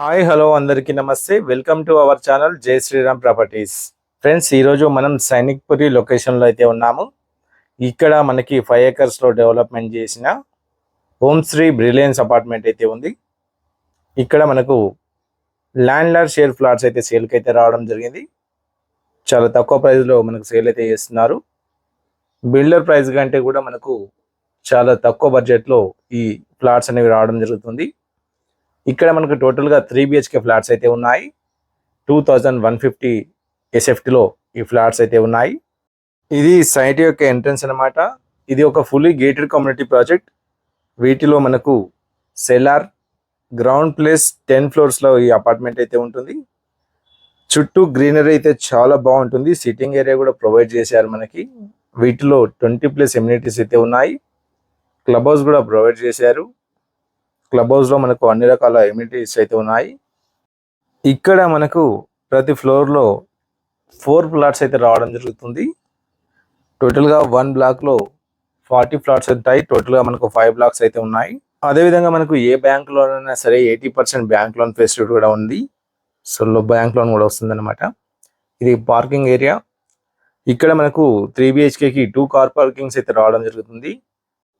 Hi hello అందరికీ నమస్తే. Welcome to our channel జై శ్రీరామ్ ప్రాపర్టీస్. ఫ్రెండ్స్, ఈరోజు మనం సైనిక్పురి లొకేషన్లో అయితే ఉన్నాము. ఇక్కడ మనకి 5 acresలో డెవలప్మెంట్ చేసిన ఓం శ్రీ బ్రిలియన్స్ అపార్ట్మెంట్ అయితే ఉంది. ఇక్కడ మనకు ల్యాండ్ లార్డ్ షేర్ ఫ్లాట్స్ అయితే సేల్కి అయితే రావడం జరిగింది. చాలా తక్కువ ప్రైస్లో మనకు సేల్ అయితే చేస్తున్నారు. బిల్డర్ ప్రైస్ కంటే కూడా మనకు చాలా తక్కువ బడ్జెట్లో ఈ ఫ్లాట్స్ అనేవి రావడం జరుగుతుంది. ఇక్కడ మనకు టోటల్గా 3 BHK ఫ్లాట్స్ అయితే ఉన్నాయి. 2150 SFTలో ఈ ఫ్లాట్స్ అయితే ఉన్నాయి. ఇది సైట్ యొక్క ఎంట్రన్స్ అనమాట. ఇది ఒక ఫుల్లీ గేటెడ్ కమ్యూనిటీ ప్రాజెక్ట్. వీటిలో మనకు సెల్లార్, గ్రౌండ్ ప్లస్ 10 floors ఈ అపార్ట్మెంట్ అయితే ఉంటుంది. చుట్టూ గ్రీనరీ అయితే చాలా బాగుంటుంది. సిట్టింగ్ ఏరియా కూడా ప్రొవైడ్ చేశారు మనకి. వీటిలో 20+ ఎమ్యూనిటీస్ అయితే ఉన్నాయి. క్లబ్ హౌస్ కూడా ప్రొవైడ్ చేశారు. క్లబ్ హౌస్లో మనకు అన్ని రకాల ఎమ్యూనిటీస్ అయితే ఉన్నాయి. ఇక్కడ మనకు ప్రతి ఫ్లోర్లో 4 ఫ్లాట్స్ అయితే రావడం జరుగుతుంది. టోటల్గా 1 బ్లాక్లో 40 ఫ్లాట్స్ ఉంటాయి. టోటల్గా మనకు 5 బ్లాక్స్ అయితే ఉన్నాయి. అదేవిధంగా మనకు ఏ బ్యాంక్ లోన్ అయినా సరే 80% బ్యాంక్ లోన్ ఫెసిలిటీ కూడా ఉంది. సో బ్యాంక్ లోన్ కూడా వస్తుంది అనమాట. ఇది పార్కింగ్ ఏరియా. ఇక్కడ మనకు 3 BHKకి 2 కార్ పార్కింగ్స్ అయితే రావడం జరుగుతుంది.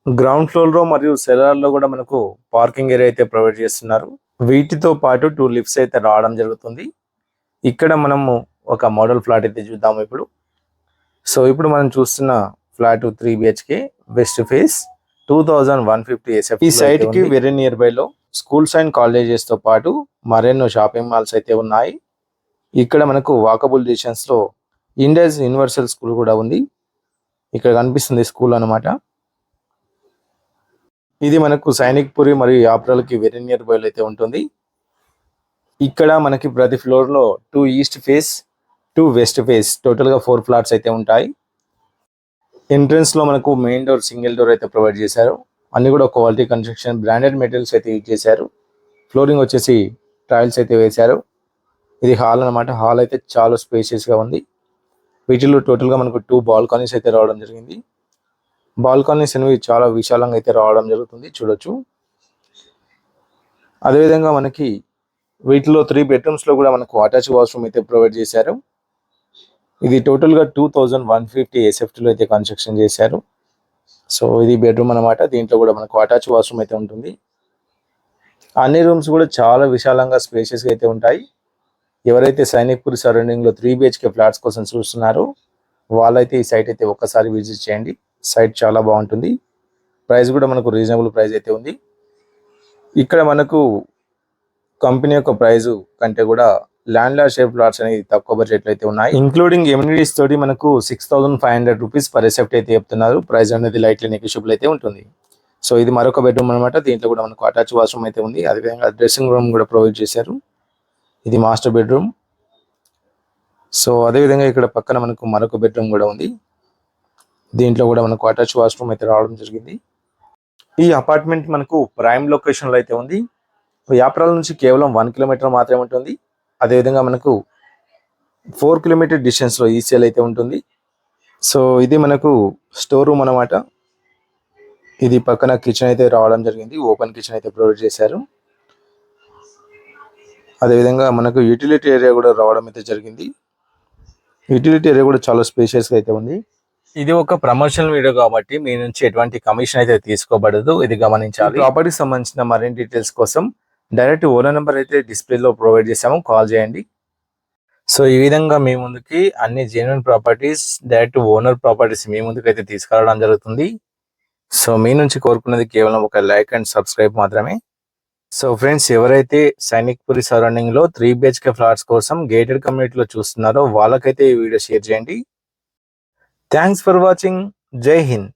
గ్రౌండ్ ఫ్లోర్లో మరియు సెల్లార్లో కూడా మనకు పార్కింగ్ ఏరియా అయితే ప్రొవైడ్ చేస్తున్నారు. వీటితో పాటు 2 లిఫ్ట్స్ అయితే రావడం జరుగుతుంది. ఇక్కడ మనము ఒక మోడల్ ఫ్లాట్ అయితే చూద్దాము ఇప్పుడు. సో ఇప్పుడు మనం చూస్తున్న flat 3 BHK west face 2150 SF. ఈ సైట్ కి వెరీ నియర్ బై లో స్కూల్స్ అండ్ కాలేజెస్ తో పాటు మరెన్నో షాపింగ్ మాల్స్ అయితే ఉన్నాయి. ఇక్కడ మనకు వాకబుల్ డిస్టెన్స్ లో ఇండియస్ యూనివర్సల్ స్కూల్ కూడా ఉంది. ఇక్కడ కనిపిస్తుంది స్కూల్ అనమాట. ఇది మనకు సైనిక్పురి మరియు యాప్రాలకి వెరీ నియర్ బై అయితే ఉంటుంది. ఇక్కడ మనకి ప్రతి ఫ్లోర్లో 2 ఈస్ట్ ఫేస్, 2 వెస్ట్ ఫేస్, టోటల్గా 4 ఫ్లాట్స్ అయితే ఉంటాయి. ఎంట్రన్స్లో మనకు మెయిన్ డోర్, సింగిల్ డోర్ అయితే ప్రొవైడ్ చేశారు. అన్ని కూడా క్వాలిటీ కన్స్ట్రక్షన్, బ్రాండెడ్ మెటీరియల్స్ అయితే యూజ్ చేశారు. ఫ్లోరింగ్ వచ్చేసి టైల్స్ అయితే వేశారు. ఇది హాల్ అనమాట. హాల్ అయితే చాలా స్పేషియస్గా ఉంది. వీటిలో టోటల్గా మనకు 2 బాల్కనీస్ అయితే రావడం జరిగింది. బాల్కనీస్ అనేవి చాలా విశాలంగా అయితే రావడం జరుగుతుంది, చూడొచ్చు. అదేవిధంగా మనకి వీటిలో 3 bedrooms కూడా మనకు అటాచ్ వాష్రూమ్ అయితే ప్రొవైడ్ చేశారు. ఇది టోటల్గా 2150 SFTలో అయితే కన్స్ట్రక్షన్ చేశారు. సో ఇది బెడ్రూమ్ అనమాట. దీంట్లో కూడా మనకు అటాచ్ వాష్రూమ్ అయితే ఉంటుంది. అన్ని రూమ్స్ కూడా చాలా విశాలంగా స్పేషియస్గా అయితే ఉంటాయి. ఎవరైతే సైనిక్పూర్ సరౌండింగ్లో 3 BHK ఫ్లాట్స్ కోసం చూస్తున్నారో వాళ్ళైతే ఈ సైట్ అయితే ఒక్కసారి విజిట్ చేయండి. సైట్ చాలా బాగుంటుంది. ప్రైస్ కూడా మనకు రీజనబుల్ ప్రైస్ అయితే ఉంది. ఇక్కడ మనకు కంపెనీ యొక్క ప్రైస్ కంటే కూడా ల్యాండ్ లార్డ్ షేర్ ఫ్లాట్స్ అనేది తక్కువ బడ్జెట్లో అయితే ఉన్నాయి. ఇంక్లూడింగ్ ఎమ్యూనిటీస్ తోటి మనకు 6500 రూపీస్ పర్ SFT అయితే చెప్తున్నారు. ప్రైస్ అనేది లైట్లీ నెగోషియబుల్ అయితే ఉంటుంది. సో ఇది మరొక బెడ్రూమ్ అనమాట. దీంట్లో కూడా మనకు అటాచ్ వాష్రూమ్ అయితే ఉంది. అదేవిధంగా డ్రెస్సింగ్ రూమ్ కూడా ప్రొవైడ్ చేశారు. ఇది మాస్టర్ బెడ్రూమ్. సో అదేవిధంగా ఇక్కడ పక్కన మనకు మరొక బెడ్రూమ్ కూడా ఉంది. దీంట్లో కూడా మనకు అటాచ్ వాష్రూమ్ అయితే రావడం జరిగింది. ఈ అపార్ట్మెంట్ మనకు ప్రైమ్ లొకేషన్లో అయితే ఉంది. యాప్రాల నుంచి కేవలం 1 kilometer మాత్రమే ఉంటుంది. అదేవిధంగా మనకు 4 kilometer డిస్టెన్స్లో ఈసీఎల్ అయితే ఉంటుంది. సో ఇది మనకు స్టోర్ రూమ్ అనమాట. ఇది పక్కన కిచెన్ అయితే రావడం జరిగింది. ఓపెన్ కిచెన్ అయితే ప్రొవైడ్ చేశారు. అదేవిధంగా మనకు యూటిలిటీ ఏరియా కూడా రావడం అయితే జరిగింది. యూటిలిటీ ఏరియా కూడా చాలా స్పేషియస్గా అయితే ఉంది. ఇది ఒక ప్రమోషనల్ వీడియో కాబట్టి మీ నుంచి ఎటువంటి కమిషన్ అయితే తీసుకోబడదు, ఇది గమనించాలి. ప్రాపర్టీకి సంబంధించిన మరిన్ని డీటెయిల్స్ కోసం డైరెక్ట్ ఓనర్ నెంబర్ అయితే డిస్ప్లేలో ప్రొవైడ్ చేసాము, కాల్ చేయండి. సో ఈ విధంగా మీ ముందుకి అన్ని genuine properties, direct owner properties మీ ముందుకు అయితే తీసుకురావడం జరుగుతుంది. సో మీ నుంచి కోరుకున్నది కేవలం ఒక లైక్ అండ్ సబ్స్క్రైబ్ మాత్రమే. సో ఫ్రెండ్స్, ఎవరైతే సైనిక్పురి సరౌండింగ్లో 3 BHK ఫ్లాట్స్ కోసం గేటెడ్ కమ్యూనిటీలో చూస్తున్నారో వాళ్ళకైతే ఈ వీడియో షేర్ చేయండి. Thanks for watching. జై హింద్.